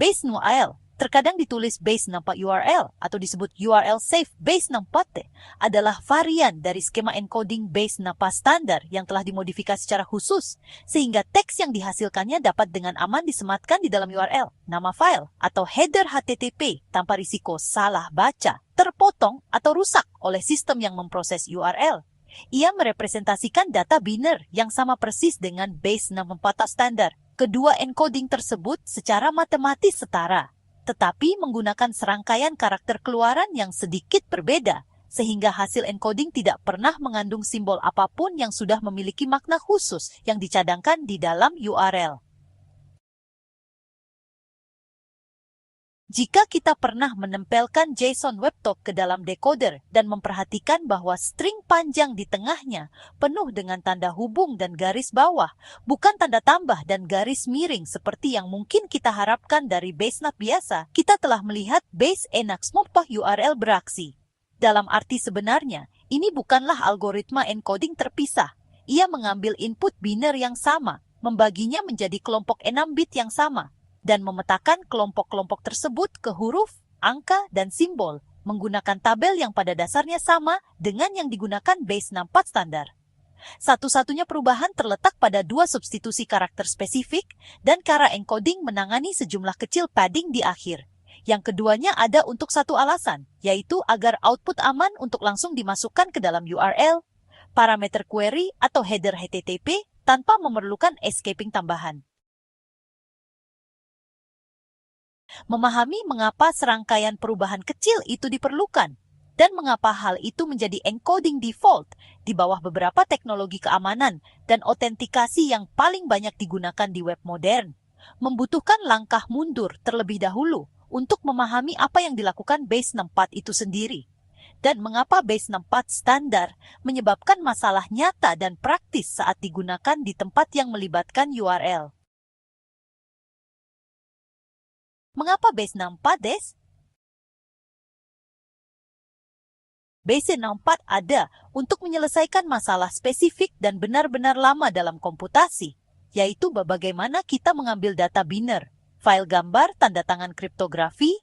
Base URL, terkadang ditulis base 64 URL atau disebut URL safe base 64, adalah varian dari skema encoding base 64 standar yang telah dimodifikasi secara khusus, sehingga teks yang dihasilkannya dapat dengan aman disematkan di dalam URL, nama file, atau header HTTP tanpa risiko salah baca, terpotong, atau rusak oleh sistem yang memproses URL. Ia merepresentasikan data biner yang sama persis dengan base 64 standar. Kedua encoding tersebut secara matematis setara, tetapi menggunakan serangkaian karakter keluaran yang sedikit berbeda, sehingga hasil encoding tidak pernah mengandung simbol apapun yang sudah memiliki makna khusus yang dicadangkan di dalam URL. Jika kita pernah menempelkan JSON WebTalk ke dalam decoder dan memperhatikan bahwa string panjang di tengahnya penuh dengan tanda hubung dan garis bawah, bukan tanda tambah dan garis miring seperti yang mungkin kita harapkan dari BaseNav biasa, kita telah melihat base Emacs mengubah URL beraksi. Dalam arti sebenarnya, ini bukanlah algoritma encoding terpisah. Ia mengambil input biner yang sama, membaginya menjadi kelompok 6 bit yang sama, dan memetakan kelompok-kelompok tersebut ke huruf, angka, dan simbol menggunakan tabel yang pada dasarnya sama dengan yang digunakan base 64 standar. Satu-satunya perubahan terletak pada dua substitusi karakter spesifik dan cara encoding menangani sejumlah kecil padding di akhir. Yang keduanya ada untuk satu alasan, yaitu agar output aman untuk langsung dimasukkan ke dalam URL, parameter query, atau header HTTP tanpa memerlukan escaping tambahan. Memahami mengapa serangkaian perubahan kecil itu diperlukan, dan mengapa hal itu menjadi encoding default di bawah beberapa teknologi keamanan dan autentikasi yang paling banyak digunakan di web modern, membutuhkan langkah mundur terlebih dahulu untuk memahami apa yang dilakukan base 64 itu sendiri, dan mengapa base 64 standar menyebabkan masalah nyata dan praktis saat digunakan di tempat yang melibatkan URL. Mengapa base 64, Des? Base 64 ada untuk menyelesaikan masalah spesifik dan benar-benar lama dalam komputasi, yaitu bagaimana kita mengambil data biner, file gambar, tanda tangan kriptografi,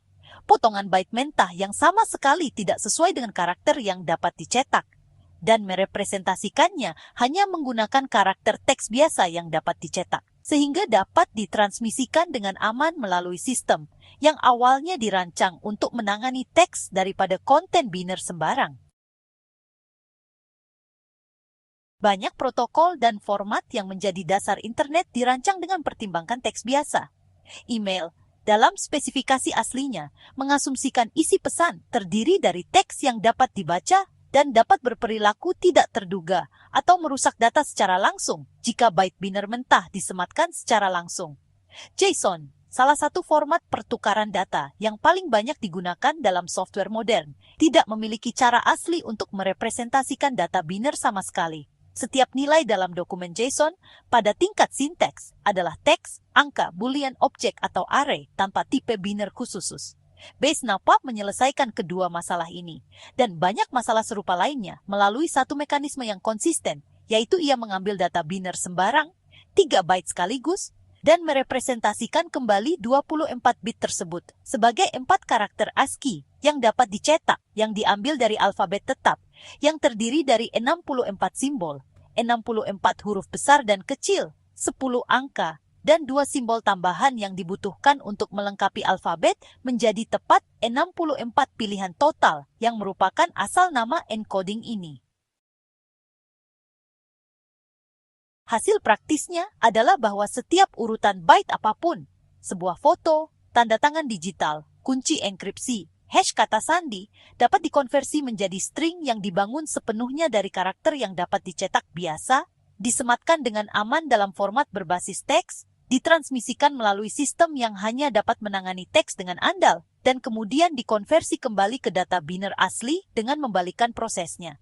potongan byte mentah yang sama sekali tidak sesuai dengan karakter yang dapat dicetak, dan merepresentasikannya hanya menggunakan karakter teks biasa yang dapat dicetak, sehingga dapat ditransmisikan dengan aman melalui sistem yang awalnya dirancang untuk menangani teks daripada konten biner sembarang. Banyak protokol dan format yang menjadi dasar internet dirancang dengan pertimbangkan teks biasa. Email, dalam spesifikasi aslinya, mengasumsikan isi pesan terdiri dari teks yang dapat dibaca dan dapat berperilaku tidak terduga atau merusak data secara langsung jika byte biner mentah disematkan secara langsung. JSON, salah satu format pertukaran data yang paling banyak digunakan dalam software modern, tidak memiliki cara asli untuk merepresentasikan data biner sama sekali. Setiap nilai dalam dokumen JSON pada tingkat sinteks adalah teks, angka, boolean object atau array tanpa tipe biner khusus. Base 64 menyelesaikan kedua masalah ini, dan banyak masalah serupa lainnya melalui satu mekanisme yang konsisten, yaitu ia mengambil data biner sembarang, 3 byte sekaligus, dan merepresentasikan kembali 24 bit tersebut sebagai 4 karakter ASCII yang dapat dicetak, yang diambil dari alfabet tetap, yang terdiri dari 64 simbol, 64 huruf besar dan kecil, 10 angka, dan 2 simbol tambahan yang dibutuhkan untuk melengkapi alfabet menjadi tepat 64 pilihan total yang merupakan asal nama encoding ini. Hasil praktisnya adalah bahwa setiap urutan byte apapun, sebuah foto, tanda tangan digital, kunci enkripsi, hash kata sandi, dapat dikonversi menjadi string yang dibangun sepenuhnya dari karakter yang dapat dicetak biasa, disematkan dengan aman dalam format berbasis teks, ditransmisikan melalui sistem yang hanya dapat menangani teks dengan andal, dan kemudian dikonversi kembali ke data biner asli dengan membalikan prosesnya.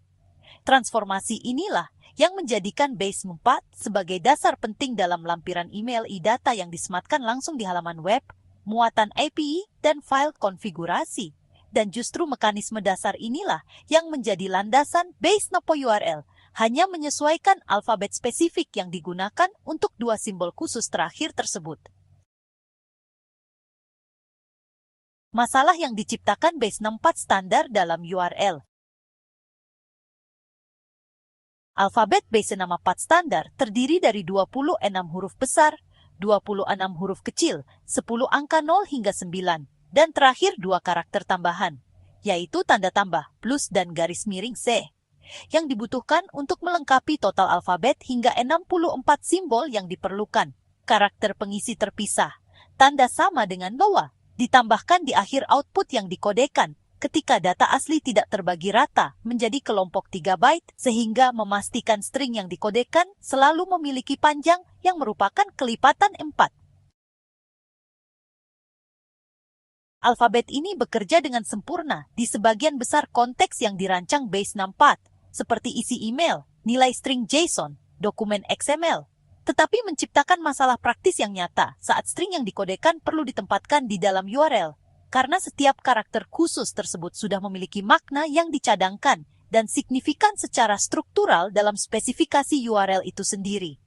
Transformasi inilah yang menjadikan base 64 sebagai dasar penting dalam lampiran email e-data yang disematkan langsung di halaman web, muatan API, dan file konfigurasi. Dan justru mekanisme dasar inilah yang menjadi landasan base 64 URL, hanya menyesuaikan alfabet spesifik yang digunakan untuk 2 simbol khusus terakhir tersebut. masalah yang diciptakan base 64 standar dalam URL. Alfabet base 64 standar terdiri dari 26 huruf besar, 26 huruf kecil, 10 angka 0 hingga 9, dan terakhir 2 karakter tambahan, yaitu tanda tambah plus dan garis miring C, yang dibutuhkan untuk melengkapi total alfabet hingga 64 simbol yang diperlukan. Karakter pengisi terpisah, tanda sama dengan bawah, ditambahkan di akhir output yang dikodekan ketika data asli tidak terbagi rata menjadi kelompok 3 byte sehingga memastikan string yang dikodekan selalu memiliki panjang yang merupakan kelipatan 4. Alfabet ini bekerja dengan sempurna di sebagian besar konteks yang dirancang base 64, seperti isi email, nilai string JSON, dokumen XML, tetapi menciptakan masalah praktis yang nyata saat string yang dikodekan perlu ditempatkan di dalam URL. Karena setiap karakter khusus tersebut sudah memiliki makna yang dicadangkan dan signifikan secara struktural dalam spesifikasi URL itu sendiri.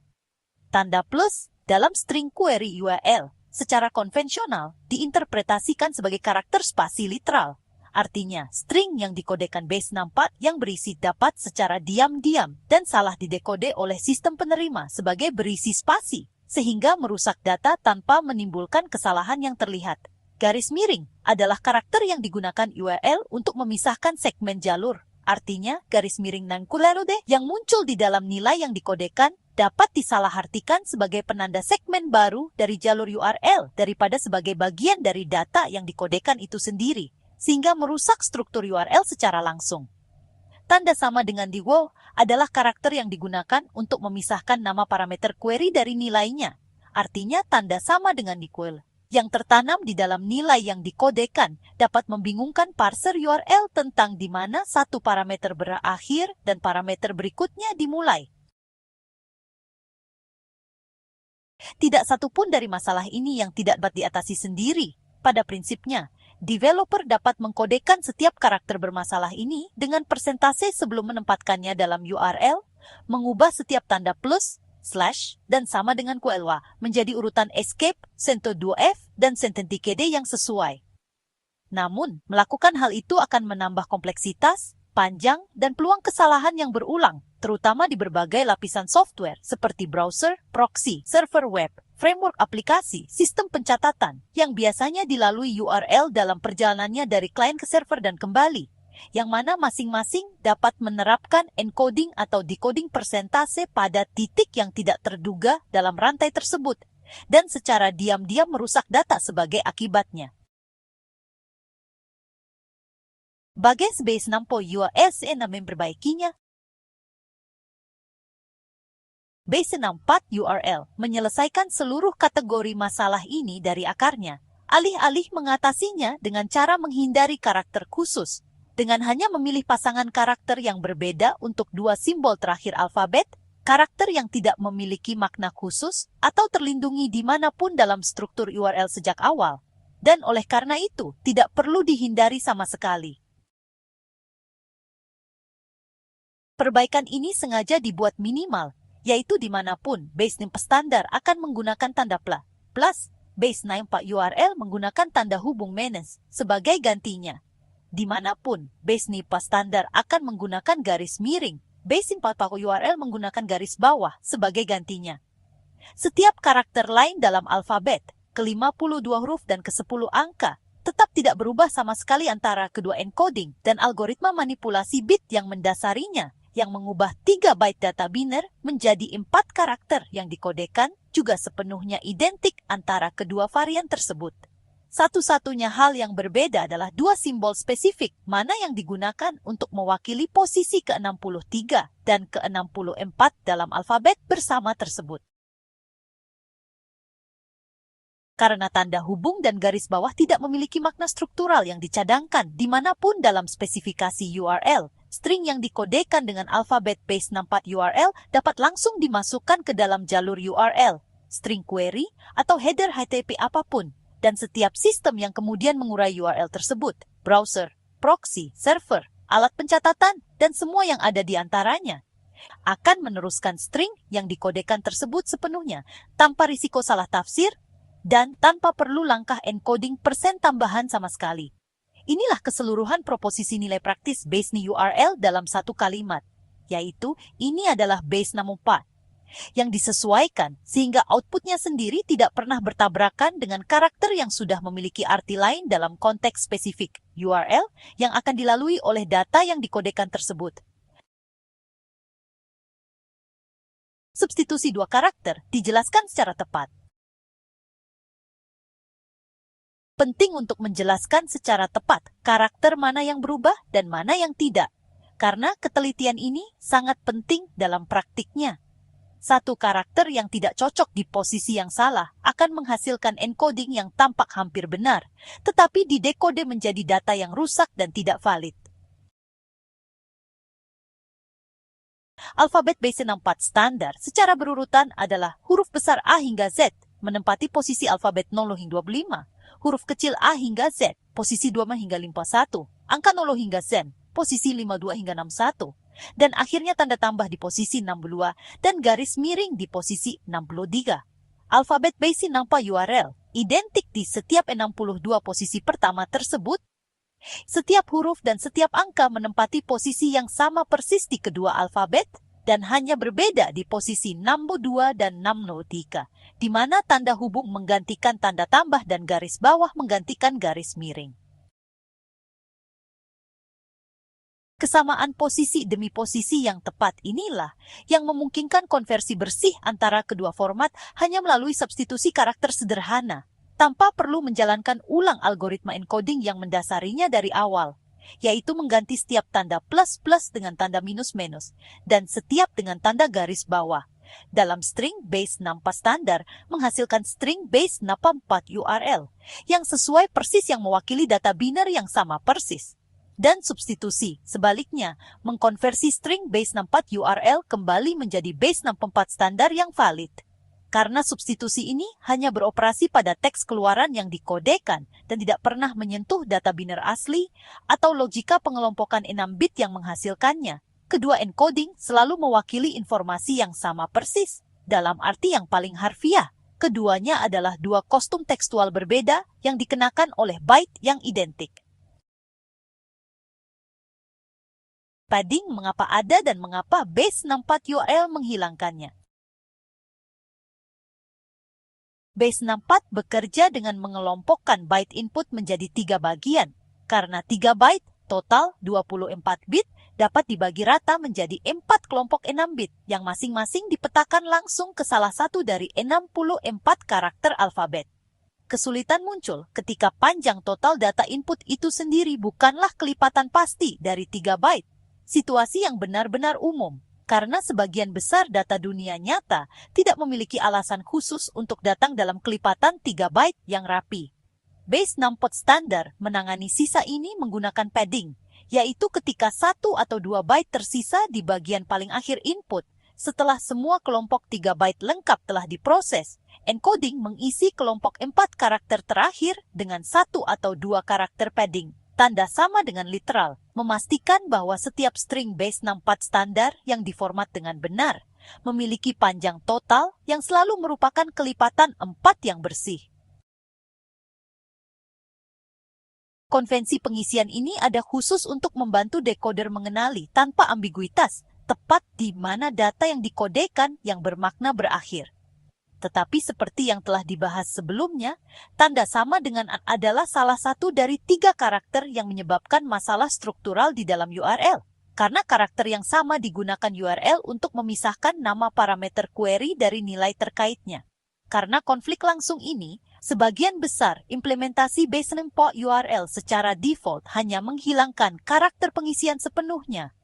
Tanda plus dalam string query URL secara konvensional diinterpretasikan sebagai karakter spasi literal. Artinya, string yang dikodekan base 64 yang berisi dapat secara diam-diam dan salah didekode oleh sistem penerima sebagai berisi spasi, sehingga merusak data tanpa menimbulkan kesalahan yang terlihat. Garis miring adalah karakter yang digunakan URL untuk memisahkan segmen jalur. Artinya, garis miring non-kulerode yang muncul di dalam nilai yang dikodekan dapat disalahartikan sebagai penanda segmen baru dari jalur URL daripada sebagai bagian dari data yang dikodekan itu sendiri, sehingga merusak struktur URL secara langsung. Tanda sama dengan DIWO adalah karakter yang digunakan untuk memisahkan nama parameter query dari nilainya. Artinya, tanda sama dengan DQL yang tertanam di dalam nilai yang dikodekan dapat membingungkan parser URL tentang di mana satu parameter berakhir dan parameter berikutnya dimulai. Tidak satupun dari masalah ini yang tidak dapat diatasi sendiri. Pada prinsipnya, developer dapat mengkodekan setiap karakter bermasalah ini dengan persentase sebelum menempatkannya dalam URL, mengubah setiap tanda plus, slash, dan sama dengan QLWA menjadi urutan escape, Sento2F, dan Sententikede yang sesuai. Namun, melakukan hal itu akan menambah kompleksitas, panjang, dan peluang kesalahan yang berulang, terutama di berbagai lapisan software seperti browser, proxy, server web, framework aplikasi, sistem pencatatan, yang biasanya dilalui URL dalam perjalanannya dari klien ke server dan kembali, yang mana masing-masing dapat menerapkan encoding atau decoding persentase pada titik yang tidak terduga dalam rantai tersebut, dan secara diam-diam merusak data sebagai akibatnya. Bagaimana base 64 URL memperbaikinya? Base 64 URL menyelesaikan seluruh kategori masalah ini dari akarnya, alih-alih mengatasinya dengan cara menghindari karakter khusus, dengan hanya memilih pasangan karakter yang berbeda untuk dua simbol terakhir alfabet, karakter yang tidak memiliki makna khusus atau terlindungi dimanapun dalam struktur URL sejak awal, dan oleh karena itu tidak perlu dihindari sama sekali. Perbaikan ini sengaja dibuat minimal, yaitu dimanapun base 64 standar akan menggunakan tanda plus, base 64 URL menggunakan tanda hubung minus sebagai gantinya. Dimanapun base 64 standar akan menggunakan garis miring, base 64 URL menggunakan garis bawah sebagai gantinya. Setiap karakter lain dalam alfabet, ke-52 huruf dan ke-10 angka, tetap tidak berubah sama sekali antara kedua encoding dan algoritma manipulasi bit yang mendasarinya, yang mengubah 3 byte data biner menjadi 4 karakter yang dikodekan juga sepenuhnya identik antara kedua varian tersebut. Satu-satunya hal yang berbeda adalah dua simbol spesifik mana yang digunakan untuk mewakili posisi ke-63 dan ke-64 dalam alfabet bersama tersebut. Karena tanda hubung dan garis bawah tidak memiliki makna struktural yang dicadangkan dimanapun dalam spesifikasi URL, string yang dikodekan dengan alfabet base 64 URL dapat langsung dimasukkan ke dalam jalur URL, string query, atau header HTTP apapun. Dan setiap sistem yang kemudian mengurai URL tersebut, browser, proxy, server, alat pencatatan, dan semua yang ada di antaranya, akan meneruskan string yang dikodekan tersebut sepenuhnya, tanpa risiko salah tafsir, dan tanpa perlu langkah encoding persen tambahan sama sekali. Inilah keseluruhan proposisi nilai praktis base URL dalam satu kalimat, yaitu ini adalah base 64, yang disesuaikan sehingga outputnya sendiri tidak pernah bertabrakan dengan karakter yang sudah memiliki arti lain dalam konteks spesifik URL yang akan dilalui oleh data yang dikodekan tersebut. Substitusi dua karakter dijelaskan secara tepat. Penting untuk menjelaskan secara tepat karakter mana yang berubah dan mana yang tidak, karena ketelitian ini sangat penting dalam praktiknya. Satu karakter yang tidak cocok di posisi yang salah akan menghasilkan encoding yang tampak hampir benar, tetapi didekode menjadi data yang rusak dan tidak valid. Alfabet base 64 standar secara berurutan adalah huruf besar A hingga Z menempati posisi alfabet 0 hingga 25, huruf kecil A hingga Z posisi 25 hingga 51, angka 0 hingga Z posisi 52 hingga 61, dan akhirnya tanda tambah di posisi 62 dan garis miring di posisi 63. Alfabet base 64 URL identik di setiap 62 posisi pertama tersebut. Setiap huruf dan setiap angka menempati posisi yang sama persis di kedua alfabet dan hanya berbeda di posisi 62 dan 63, di mana tanda hubung menggantikan tanda tambah dan garis bawah menggantikan garis miring. Kesamaan posisi demi posisi yang tepat inilah yang memungkinkan konversi bersih antara kedua format hanya melalui substitusi karakter sederhana, tanpa perlu menjalankan ulang algoritma encoding yang mendasarinya dari awal, yaitu mengganti setiap tanda plus-plus dengan tanda minus-minus, dan setiap dengan tanda garis bawah. Dalam string base 64 standar menghasilkan string base 64 URL, yang sesuai persis yang mewakili data biner yang sama persis. Dan substitusi, sebaliknya, mengkonversi string base 64 URL kembali menjadi base 64 standar yang valid. Karena substitusi ini hanya beroperasi pada teks keluaran yang dikodekan dan tidak pernah menyentuh data biner asli atau logika pengelompokan 6 bit yang menghasilkannya, kedua encoding selalu mewakili informasi yang sama persis. Dalam arti yang paling harfiah, keduanya adalah dua kostum tekstual berbeda yang dikenakan oleh byte yang identik. Padding mengapa ada dan mengapa base 64 URL menghilangkannya? Base 64 bekerja dengan mengelompokkan byte input menjadi 3 bagian. Karena 3 byte, total 24 bit, dapat dibagi rata menjadi 4 kelompok 6 bit, yang masing-masing dipetakan langsung ke salah satu dari 64 karakter alfabet. Kesulitan muncul ketika panjang total data input itu sendiri bukanlah kelipatan pasti dari 3 byte. Situasi yang benar-benar umum. Karena sebagian besar data dunia nyata tidak memiliki alasan khusus untuk datang dalam kelipatan 3 byte yang rapi. Base 64 standar menangani sisa ini menggunakan padding, yaitu ketika 1 atau 2 byte tersisa di bagian paling akhir input. Setelah semua kelompok 3 byte lengkap telah diproses, encoding mengisi kelompok 4 karakter terakhir dengan 1 atau 2 karakter padding. Tanda sama dengan literal, memastikan bahwa setiap string base 64 standar yang diformat dengan benar memiliki panjang total yang selalu merupakan kelipatan 4 yang bersih. Konvensi pengisian ini ada khusus untuk membantu decoder mengenali tanpa ambiguitas tepat di mana data yang dikodekan yang bermakna berakhir. Tetapi seperti yang telah dibahas sebelumnya, tanda sama dengan adalah salah satu dari 3 karakter yang menyebabkan masalah struktural di dalam URL. Karena karakter yang sama digunakan URL untuk memisahkan nama parameter query dari nilai terkaitnya. Karena konflik langsung ini, sebagian besar implementasi base 64 URL secara default hanya menghilangkan karakter pengisian sepenuhnya.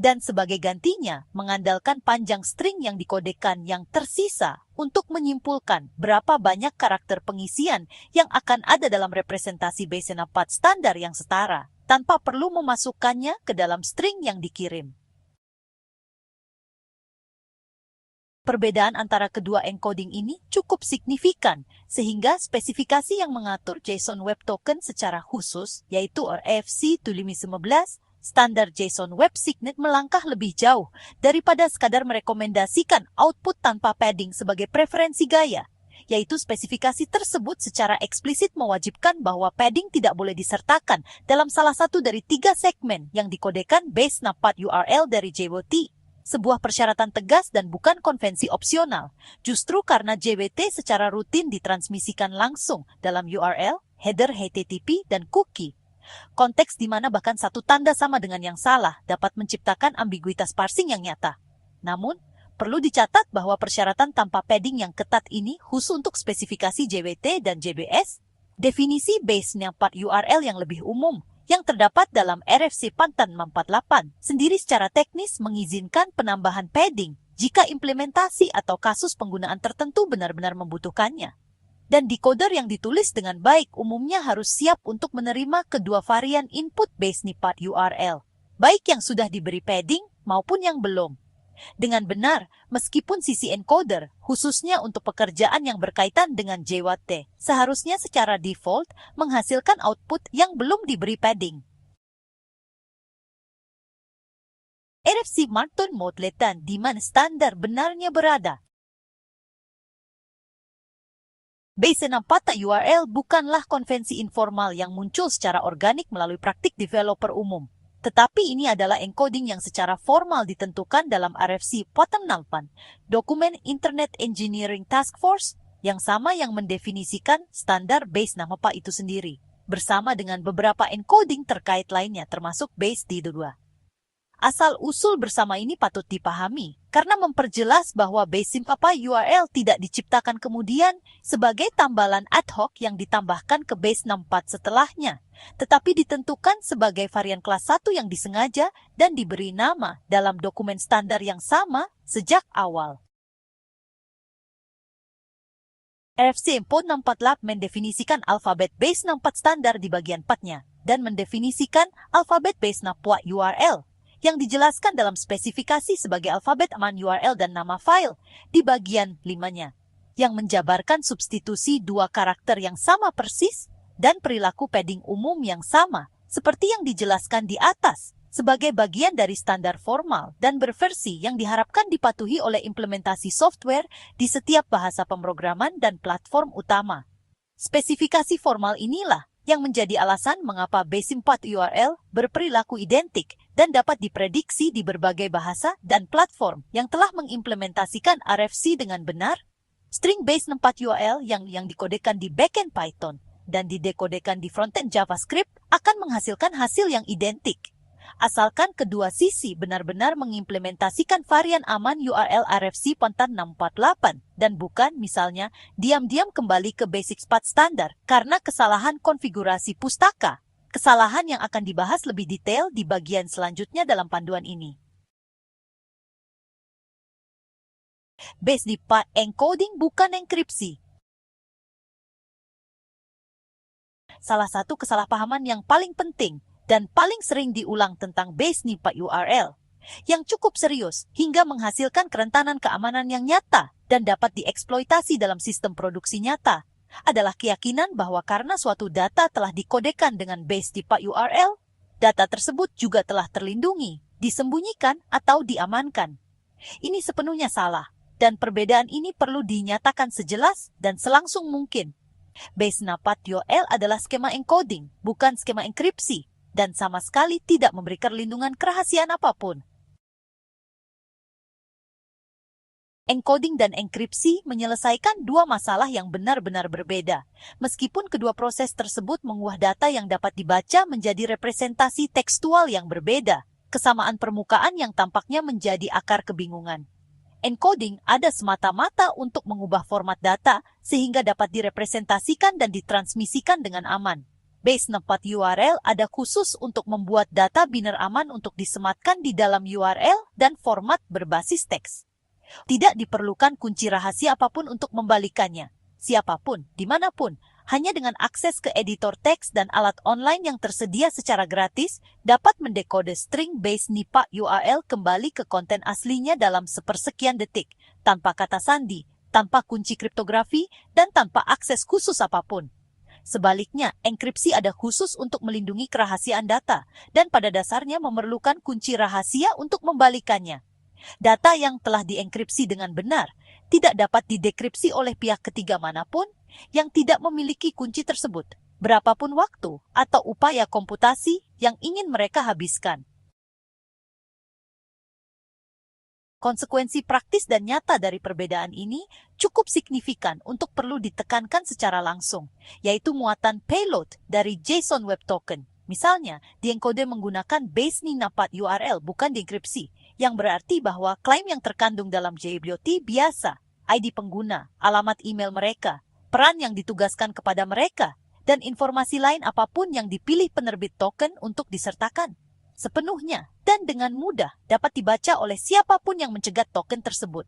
Dan sebagai gantinya, mengandalkan panjang string yang dikodekan yang tersisa untuk menyimpulkan berapa banyak karakter pengisian yang akan ada dalam representasi base 64 standar yang setara, tanpa perlu memasukkannya ke dalam string yang dikirim. Perbedaan antara kedua encoding ini cukup signifikan, sehingga spesifikasi yang mengatur JSON Web Token secara khusus, yaitu RFC 2515, standar JSON Web Signet melangkah lebih jauh daripada sekadar merekomendasikan output tanpa padding sebagai preferensi gaya, yaitu spesifikasi tersebut secara eksplisit mewajibkan bahwa padding tidak boleh disertakan dalam salah satu dari 3 segmen yang dikodekan base NAPAT URL dari JWT. Sebuah persyaratan tegas dan bukan konvensi opsional, justru karena JWT secara rutin ditransmisikan langsung dalam URL, header HTTP, dan cookie. Konteks di mana bahkan satu tanda sama dengan yang salah dapat menciptakan ambiguitas parsing yang nyata. Namun, perlu dicatat bahwa persyaratan tanpa padding yang ketat ini khusus untuk spesifikasi JWT dan JBS. Definisi base NAPAT URL yang lebih umum yang terdapat dalam RFC Pantan 48 sendiri secara teknis mengizinkan penambahan padding jika implementasi atau kasus penggunaan tertentu benar-benar membutuhkannya. Dan decoder yang ditulis dengan baik umumnya harus siap untuk menerima kedua varian input base NAPAT URL, baik yang sudah diberi padding maupun yang belum. Dengan benar, meskipun sisi encoder, khususnya untuk pekerjaan yang berkaitan dengan JWT, seharusnya secara default menghasilkan output yang belum diberi padding. RFC Martin Motletan di mana standar benarnya berada. Base NAPAT URL bukanlah konvensi informal yang muncul secara organik melalui praktik developer umum. Tetapi ini adalah encoding yang secara formal ditentukan dalam RFC Pantan 8, Dokumen Internet Engineering Task Force, yang sama yang mendefinisikan standar base NAPAT itu sendiri, bersama dengan beberapa encoding terkait lainnya termasuk base D2. Asal-usul bersama ini patut dipahami, karena memperjelas bahwa base NAPAT URL tidak diciptakan kemudian sebagai tambalan ad hoc yang ditambahkan ke base NAPAT setelahnya, tetapi ditentukan sebagai varian kelas 1 yang disengaja dan diberi nama dalam dokumen standar yang sama sejak awal. RFC 448 mendefinisikan alfabet base NAPAT standar di bagian 4-nya dan mendefinisikan alfabet base NAPAT URL yang dijelaskan dalam spesifikasi sebagai alfabet aman URL dan nama file di bagian 5-nya, yang menjabarkan substitusi dua karakter yang sama persis dan perilaku padding umum yang sama, seperti yang dijelaskan di atas, sebagai bagian dari standar formal dan berversi yang diharapkan dipatuhi oleh implementasi software di setiap bahasa pemrograman dan platform utama. Spesifikasi formal inilah yang menjadi alasan mengapa base NAPAT URL berperilaku identik dan dapat diprediksi di berbagai bahasa dan platform yang telah mengimplementasikan RFC dengan benar. String base NAPAT URL yang dikodekan di backend Python dan didekodekan di frontend JavaScript akan menghasilkan hasil yang identik, asalkan kedua sisi benar-benar mengimplementasikan varian aman URL RFC Pantan 648 dan bukan misalnya diam-diam kembali ke basic path standar karena kesalahan konfigurasi pustaka, kesalahan yang akan dibahas lebih detail di bagian selanjutnya dalam panduan ini. Base NAPAT encoding bukan enkripsi. Salah satu kesalahpahaman yang paling penting dan paling sering diulang tentang base NAPAT URL, yang cukup serius hingga menghasilkan kerentanan keamanan yang nyata dan dapat dieksploitasi dalam sistem produksi nyata, adalah keyakinan bahwa karena suatu data telah dikodekan dengan base NAPAT URL, data tersebut juga telah terlindungi, disembunyikan, atau diamankan. Ini sepenuhnya salah, dan perbedaan ini perlu dinyatakan sejelas dan selangsung mungkin. Base NAPAT URL adalah skema encoding, bukan skema enkripsi, dan sama sekali tidak memberi perlindungan kerahasiaan apapun. Encoding dan enkripsi menyelesaikan dua masalah yang benar-benar berbeda, meskipun kedua proses tersebut menguah data yang dapat dibaca menjadi representasi tekstual yang berbeda, kesamaan permukaan yang tampaknya menjadi akar kebingungan. Encoding ada semata-mata untuk mengubah format data sehingga dapat direpresentasikan dan ditransmisikan dengan aman. Base NAPAT URL ada khusus untuk membuat data biner aman untuk disematkan di dalam URL dan format berbasis teks. Tidak diperlukan kunci rahasia apapun untuk membalikannya. Siapapun, dimanapun, hanya dengan akses ke editor teks dan alat online yang tersedia secara gratis, dapat mendekode string base NAPAT URL kembali ke konten aslinya dalam sepersekian detik, tanpa kata sandi, tanpa kunci kriptografi, dan tanpa akses khusus apapun. Sebaliknya, enkripsi ada khusus untuk melindungi kerahasiaan data, dan pada dasarnya memerlukan kunci rahasia untuk membalikannya. Data yang telah dienkripsi dengan benar tidak dapat didekripsi oleh pihak ketiga manapun yang tidak memiliki kunci tersebut, berapapun waktu atau upaya komputasi yang ingin mereka habiskan. Konsekuensi praktis dan nyata dari perbedaan ini cukup signifikan untuk perlu ditekankan secara langsung, yaitu muatan payload dari JSON Web Token. Misalnya, dienkode menggunakan base NAPAT URL bukan dienkripsi, yang berarti bahwa klaim yang terkandung dalam JWT biasa, ID pengguna, alamat email mereka, peran yang ditugaskan kepada mereka, dan informasi lain apapun yang dipilih penerbit token untuk disertakan, sepenuhnya dan dengan mudah dapat dibaca oleh siapapun yang mencegat token tersebut,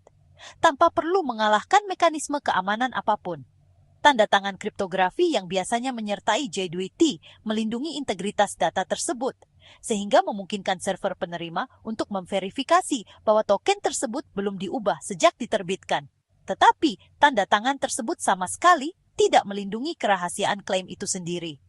tanpa perlu mengalahkan mekanisme keamanan apapun. Tanda tangan kriptografi yang biasanya menyertai JWT melindungi integritas data tersebut, sehingga memungkinkan server penerima untuk memverifikasi bahwa token tersebut belum diubah sejak diterbitkan. Tetapi, tanda tangan tersebut sama sekali tidak melindungi kerahasiaan klaim itu sendiri.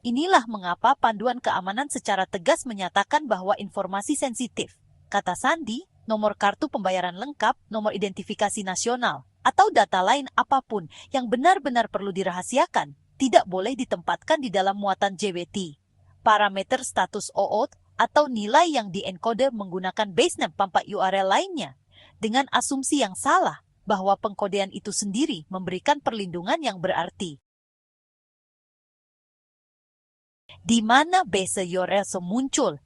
Inilah mengapa panduan keamanan secara tegas menyatakan bahwa informasi sensitif, kata sandi, nomor kartu pembayaran lengkap, nomor identifikasi nasional, atau data lain apapun yang benar-benar perlu dirahasiakan, tidak boleh ditempatkan di dalam muatan JWT. Parameter status OAuth atau nilai yang dienkode menggunakan basename pampa URL lainnya, dengan asumsi yang salah bahwa pengkodean itu sendiri memberikan perlindungan yang berarti. Di mana base URL muncul?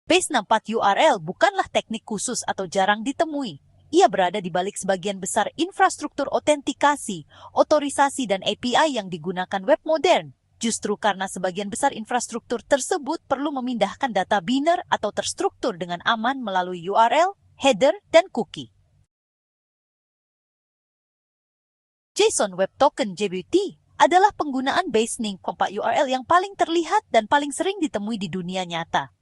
Base NAPAT URL bukanlah teknik khusus atau jarang ditemui. Ia berada di balik sebagian besar infrastruktur otentikasi, otorisasi, dan API yang digunakan web modern. Justru karena sebagian besar infrastruktur tersebut perlu memindahkan data biner atau terstruktur dengan aman melalui URL, header, dan cookie. JSON Web Token JWT adalah penggunaan basening pampa URL yang paling terlihat dan paling sering ditemui di dunia nyata.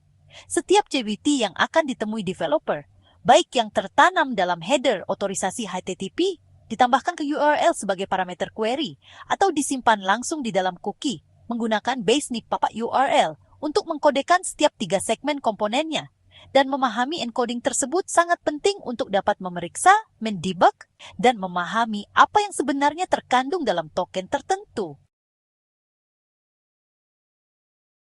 Setiap JWT yang akan ditemui developer, baik yang tertanam dalam header otorisasi HTTP, ditambahkan ke URL sebagai parameter query, atau disimpan langsung di dalam cookie, menggunakan basening pampa URL untuk mengkodekan setiap 3 segmen komponennya. Dan memahami encoding tersebut sangat penting untuk dapat memeriksa, mendebug, dan memahami apa yang sebenarnya terkandung dalam token tertentu.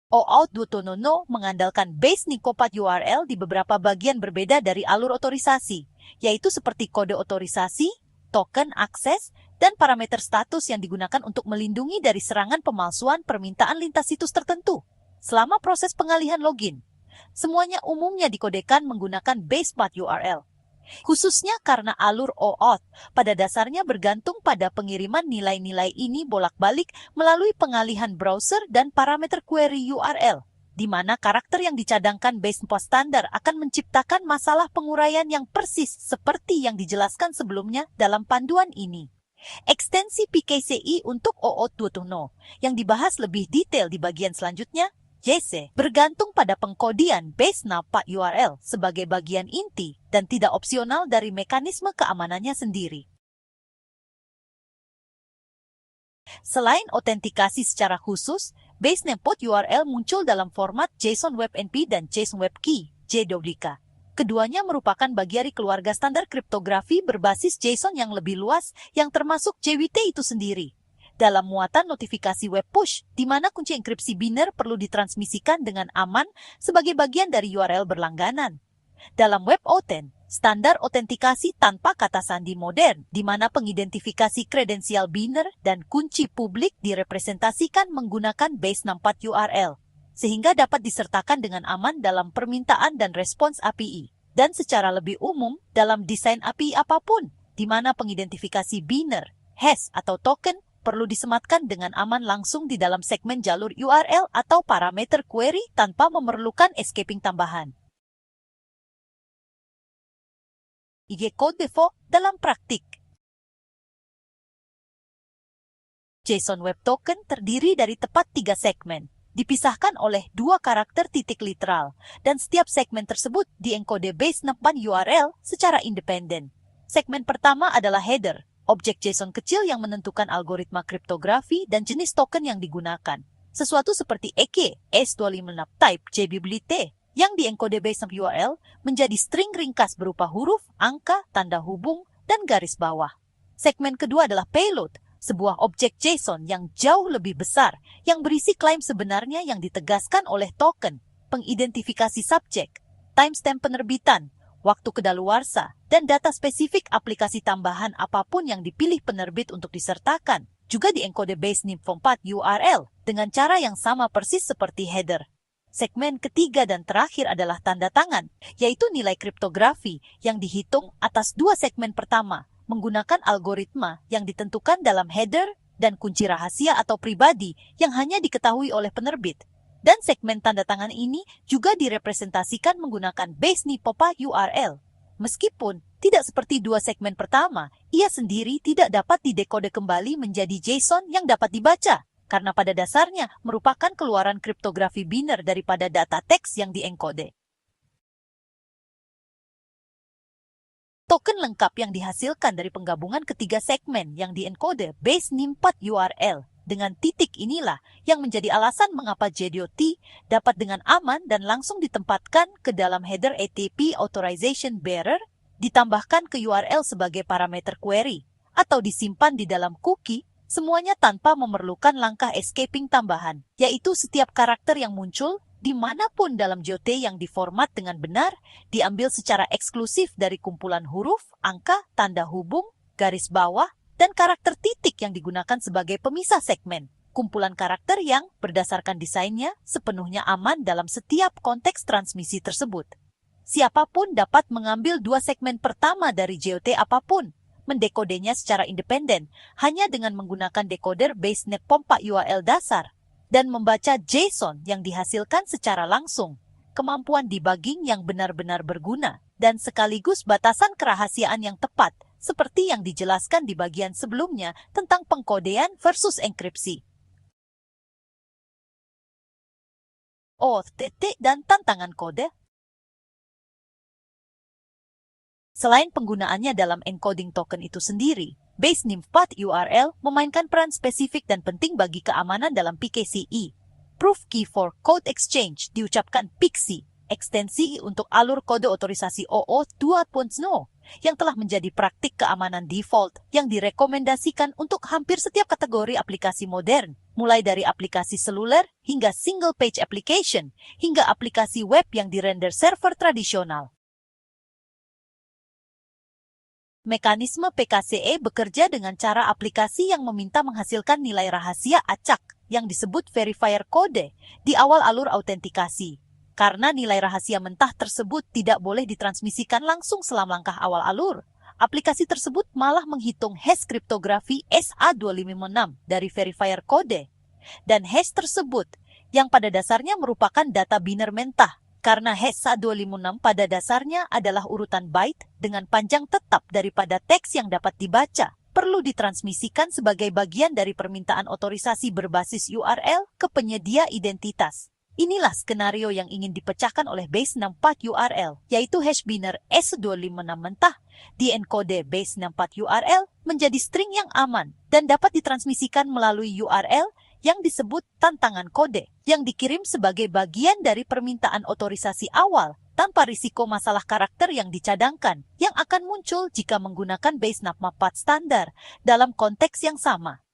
OAuth 2.0 mengandalkan basening pampa URL di beberapa bagian berbeda dari alur otorisasi, yaitu seperti kode otorisasi, token akses, dan parameter status yang digunakan untuk melindungi dari serangan pemalsuan permintaan lintas situs tertentu selama proses pengalihan login. Semuanya umumnya dikodekan menggunakan base path URL. Khususnya karena alur OAuth pada dasarnya bergantung pada pengiriman nilai-nilai ini bolak-balik melalui pengalihan browser dan parameter query URL, di mana karakter yang dicadangkan base path standar akan menciptakan masalah penguraian yang persis seperti yang dijelaskan sebelumnya dalam panduan ini. Ekstensi PKCI untuk OAuth 2.0 yang dibahas lebih detail di bagian selanjutnya, JC, bergantung pada pengkodian base NAPAT URL sebagai bagian inti dan tidak opsional dari mekanisme keamanannya sendiri. Selain otentikasi secara khusus, base NAPAT URL muncul dalam format JSON WebNP dan JSON WebKey, JWK. Keduanya merupakan bagian dari keluarga standar kriptografi berbasis JSON yang lebih luas yang termasuk JWT itu sendiri. Dalam muatan notifikasi web push, di mana kunci enkripsi biner perlu ditransmisikan dengan aman sebagai bagian dari URL berlangganan. Dalam WebAuthn, standar otentikasi tanpa kata sandi modern, di mana pengidentifikasi kredensial biner dan kunci publik direpresentasikan menggunakan base NAPAT URL, sehingga dapat disertakan dengan aman dalam permintaan dan respons API, dan secara lebih umum dalam desain API apapun, di mana pengidentifikasi biner, hash atau token perlu disematkan dengan aman langsung di dalam segmen jalur URL atau parameter query tanpa memerlukan escaping tambahan. IG Code Default dalam praktik. JSON Web Token terdiri dari tepat 3 segmen, dipisahkan oleh 2 karakter titik literal, dan setiap segmen tersebut dienkode base NAPAT URL secara independen. Segmen pertama adalah header, objek JSON kecil yang menentukan algoritma kriptografi dan jenis token yang digunakan. Sesuatu seperti EK, S256 type, JBBLT, yang dienkode based URL menjadi string ringkas berupa huruf, angka, tanda hubung, dan garis bawah. Segmen kedua adalah payload, sebuah objek JSON yang jauh lebih besar yang berisi klaim sebenarnya yang ditegaskan oleh token, pengidentifikasi subjek, timestamp penerbitan, waktu kedaluarsa, dan data spesifik aplikasi tambahan apapun yang dipilih penerbit untuk disertakan. Juga dienkode base NIM4 URL dengan cara yang sama persis seperti header. Segmen ketiga dan terakhir adalah tanda tangan, yaitu nilai kriptografi yang dihitung atas dua segmen pertama menggunakan algoritma yang ditentukan dalam header dan kunci rahasia atau pribadi yang hanya diketahui oleh penerbit. Dan segmen tanda tangan ini juga direpresentasikan menggunakan base NIM4 URL. Meskipun tidak seperti dua segmen pertama, ia sendiri tidak dapat didekode kembali menjadi JSON yang dapat dibaca, karena pada dasarnya merupakan keluaran kriptografi biner daripada data teks yang dienkode. Token lengkap yang dihasilkan dari penggabungan ketiga segmen yang dienkode base NIM4 URL dengan titik inilah yang menjadi alasan mengapa JDOT dapat dengan aman dan langsung ditempatkan ke dalam header ATP Authorization Bearer, ditambahkan ke URL sebagai parameter query, atau disimpan di dalam cookie, semuanya tanpa memerlukan langkah escaping tambahan, yaitu setiap karakter yang muncul dimanapun dalam JOT yang diformat dengan benar, diambil secara eksklusif dari kumpulan huruf, angka, tanda hubung, garis bawah, dan karakter titik yang digunakan sebagai pemisah segmen. Kumpulan karakter yang, berdasarkan desainnya, sepenuhnya aman dalam setiap konteks transmisi tersebut. Siapapun dapat mengambil dua segmen pertama dari JOT apapun, mendekodenya secara independen, hanya dengan menggunakan decoder base NIM4 URL dasar, dan membaca JSON yang dihasilkan secara langsung, kemampuan debugging yang benar-benar berguna, dan sekaligus batasan kerahasiaan yang tepat, seperti yang dijelaskan di bagian sebelumnya tentang pengkodean versus enkripsi. OTT dan tantangan kode. Selain penggunaannya dalam encoding token itu sendiri, base NIM4 URL memainkan peran spesifik dan penting bagi keamanan dalam PKCE. Proof Key for Code Exchange diucapkan PKCE, ekstensi untuk alur kode otorisasi OAuth 2.0, yang telah menjadi praktik keamanan default yang direkomendasikan untuk hampir setiap kategori aplikasi modern, mulai dari aplikasi seluler hingga single-page application, hingga aplikasi web yang dirender server tradisional. Mekanisme PKCE bekerja dengan cara aplikasi yang meminta menghasilkan nilai rahasia acak yang disebut verifier kode di awal alur autentikasi. Karena nilai rahasia mentah tersebut tidak boleh ditransmisikan langsung selama langkah awal alur, aplikasi tersebut malah menghitung hash kriptografi SA256 dari verifier kode. Dan hash tersebut, yang pada dasarnya merupakan data biner mentah, karena hash SA256 pada dasarnya adalah urutan byte dengan panjang tetap daripada teks yang dapat dibaca, perlu ditransmisikan sebagai bagian dari permintaan otorisasi berbasis URL ke penyedia identitas. Inilah skenario yang ingin dipecahkan oleh base NIM4 URL, yaitu hash biner S256 mentah dienkode base NIM4 URL menjadi string yang aman dan dapat ditransmisikan melalui URL yang disebut tantangan kode, yang dikirim sebagai bagian dari permintaan otorisasi awal tanpa risiko masalah karakter yang dicadangkan yang akan muncul jika menggunakan base NIM4 standar dalam konteks yang sama.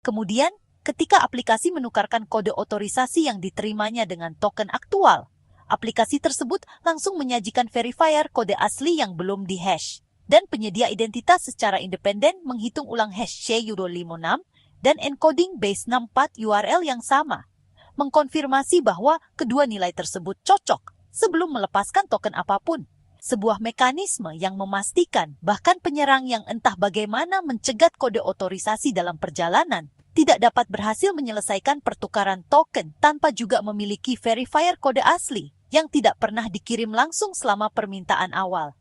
Kemudian, ketika aplikasi menukarkan kode otorisasi yang diterimanya dengan token aktual, aplikasi tersebut langsung menyajikan verifier kode asli yang belum dihash, dan penyedia identitas secara independen menghitung ulang hash SHA-256 dan encoding base NIM4 URL yang sama, mengkonfirmasi bahwa kedua nilai tersebut cocok sebelum melepaskan token apapun. Sebuah mekanisme yang memastikan bahkan penyerang yang entah bagaimana mencegat kode otorisasi dalam perjalanan tidak dapat berhasil menyelesaikan pertukaran token tanpa juga memiliki verifier kode asli yang tidak pernah dikirim langsung selama permintaan awal.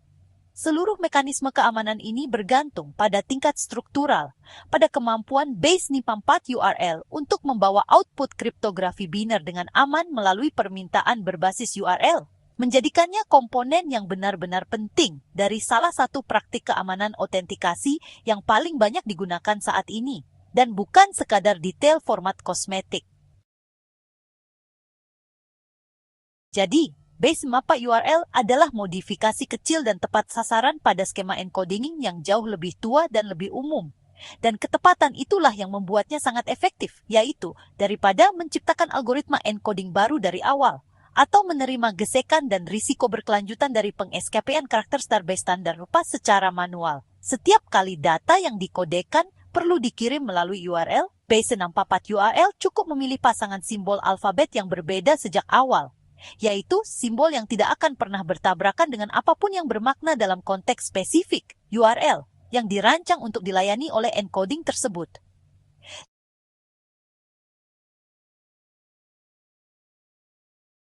Seluruh mekanisme keamanan ini bergantung pada tingkat struktural, pada kemampuan base NIM4 URL untuk membawa output kriptografi biner dengan aman melalui permintaan berbasis URL, menjadikannya komponen yang benar-benar penting dari salah satu praktik keamanan autentikasi yang paling banyak digunakan saat ini, dan bukan sekadar detail format kosmetik. Jadi, base mapa URL adalah modifikasi kecil dan tepat sasaran pada skema encoding yang jauh lebih tua dan lebih umum. Dan ketepatan itulah yang membuatnya sangat efektif, yaitu daripada menciptakan algoritma encoding baru dari awal, atau menerima gesekan dan risiko berkelanjutan dari pengeskapean karakter starbase standar rupa secara manual. Setiap kali data yang dikodekan perlu dikirim melalui URL, base 644 URL cukup memilih pasangan simbol alfabet yang berbeda sejak awal, yaitu simbol yang tidak akan pernah bertabrakan dengan apapun yang bermakna dalam konteks spesifik URL yang dirancang untuk dilayani oleh encoding tersebut.